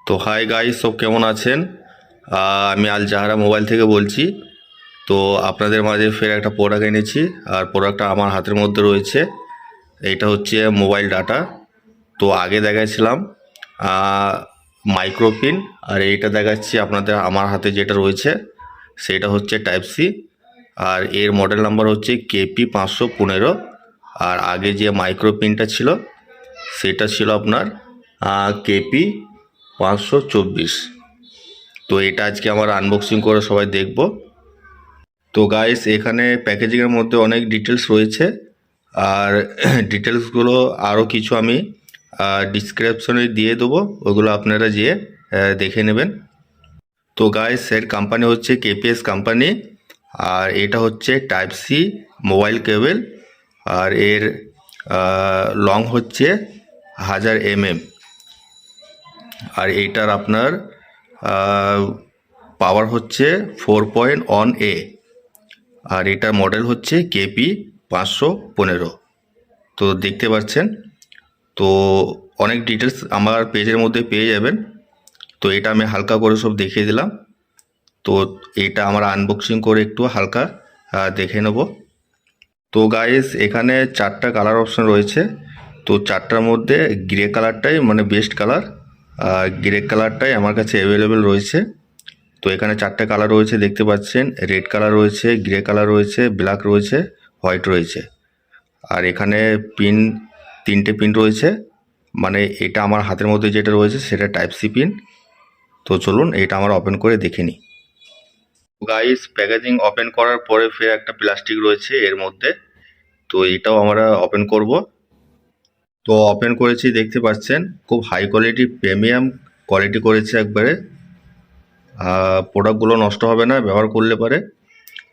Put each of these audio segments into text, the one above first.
তো hi guys, সব কেমন আছেন? আমি আল জাহারা মোবাইল থেকে বলছি। তো আপনাদের মাঝে ফের একটা প্রোডাক্ট এনেছি, আর প্রোডাক্টটা আমার হাতের মধ্যে রয়েছে। এইটা হচ্ছে মোবাইল ডাটা। তো আগে দেখাচ্ছিলাম মাইক্রোপিন, আর এইটা দেখাচ্ছি আপনাদের আমার হাতে যেটা রয়েছে সেটা হচ্ছে টাইপ সি। আর এর মডেল নাম্বার হচ্ছে কেপি 515। আর আগে যে মাইক্রোপিনটা ছিল সেটা ছিল আপনার কেপি 524। তো এটা আজকে আমার আনবক্সিং করে সবাই দেখব। তো গাইস, এখানে প্যাকেজিংয়ের মধ্যে অনেক ডিটেলস রয়েছে, আর ডিটেলসগুলো আরও কিছু আমি ডিসক্রিপশনে দিয়ে দেবো, ওগুলো আপনারা যেয়ে দেখে নেবেন। তো গাইস, এর কোম্পানি হচ্ছে কেপিএস কোম্পানি, আর এটা হচ্ছে টাইপ সি মোবাইল কেবল, আর এর লং হচ্ছে 1000 mm। আর এইটার আপনার পাওয়ার হচ্ছে 4.1A। আর এটার মডেল হচ্ছে কেপি 515। তো দেখতে পাচ্ছেন, তো অনেক ডিটেলস আমার পেজের মধ্যে পেয়ে যাবেন। তো এটা আমি হালকা করে সব দেখিয়ে দিলাম। তো এটা আমরা আনবক্সিং করে একটু হালকা দেখে নেব। তো গাইস, এখানে 4টা কালার অপশন রয়েছে। তো 4টার মধ্যে গ্রে কালারটাই মানে বেস্ট কালার, গ্রে কালারটাই আমার কাছে অ্যাভেলেবেল রয়েছে। তো এখানে 4টে কালার রয়েছে, দেখতে পাচ্ছেন। রেড কালার রয়েছে, গ্রে কালার রয়েছে, ব্ল্যাক রয়েছে, হোয়াইট রয়েছে। আর এখানে পিন 3টে পিন রয়েছে, মানে এটা আমার হাতের মধ্যে যেটা রয়েছে সেটা টাইপ সি পিন। তো চলুন এটা আমরা ওপেন করে দেখে নিই। গাইস, প্যাকেজিং ওপেন করার পরে ফের একটা প্লাস্টিক রয়েছে এর মধ্যে। তো এটাও আমরা ওপেন করব। তো ওপেন করেছি, দেখতে পাচ্ছেন খুব হাই কোয়ালিটি প্রিমিয়াম কোয়ালিটি করেছে একবারে। প্রোডাক্টগুলো নষ্ট হবে না ব্যবহার করলে পারে,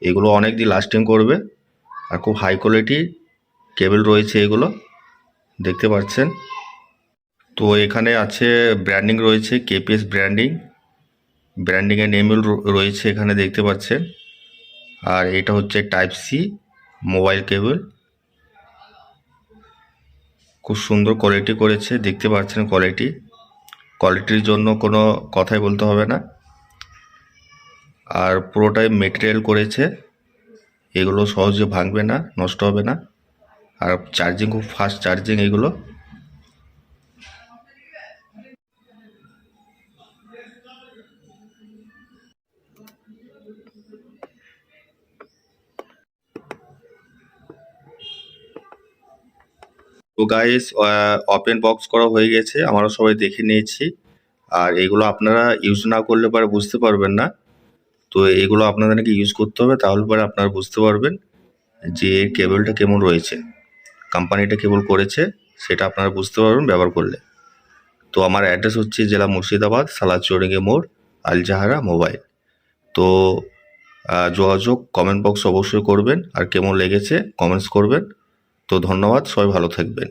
এগুলো অনেক দিন লাস্টিং করবে। আর খুব হাই কোয়ালিটি কেবল রয়েছে এগুলো, দেখতে পাচ্ছেন। তো এখানে আছে ব্র্যান্ডিং রয়েছে, কেপিএস ব্র্যান্ডিংয়ের নেমও রয়েছে এখানে, দেখতে পাচ্ছেন। আর এটা হচ্ছে টাইপ সি মোবাইল কেবল, খুব সুন্দর কোয়ালিটি করেছে, দেখতে পাচ্ছেন। কোয়ালিটির জন্য কোনো কথাই বলতে হবে না। আর পুরোটাই মেটেরিয়াল করেছে, এগুলো সহজে ভাঙবে না, নষ্ট হবে না। আর চার্জিং খুব ফাস্ট চার্জিং এগুলো। তো গাইস, ওপেন বক্স করা হয়ে গেছে, আমরা সবাই দেখে নিয়েছি। আর এগুলো আপনারা ইউজ না করলে পরে বুঝতে পারবেন না। তো এগুলো আপনাদেরকে ইউজ করতে হবে, তাহলে পরে আপনারা বুঝতে পারবেন যে এর কেবলটা কেমন রয়েছে, কোম্পানিটা কেবল করেছে সেটা আপনারা বুঝতে পারবেন ব্যবহার করলে। তো আমার অ্যাড্রেস হচ্ছে জেলা মুর্শিদাবাদ, সালাদ চৌরঙ্গি মোড়, আল জাহারা মোবাইল। তো যোগাযোগ কমেন্ট বক্স অবশ্যই করবেন, আর কেমন লেগেছে কমেন্টস করবেন। তো ধন্যবাদ, সবাই ভালো থাকবেন।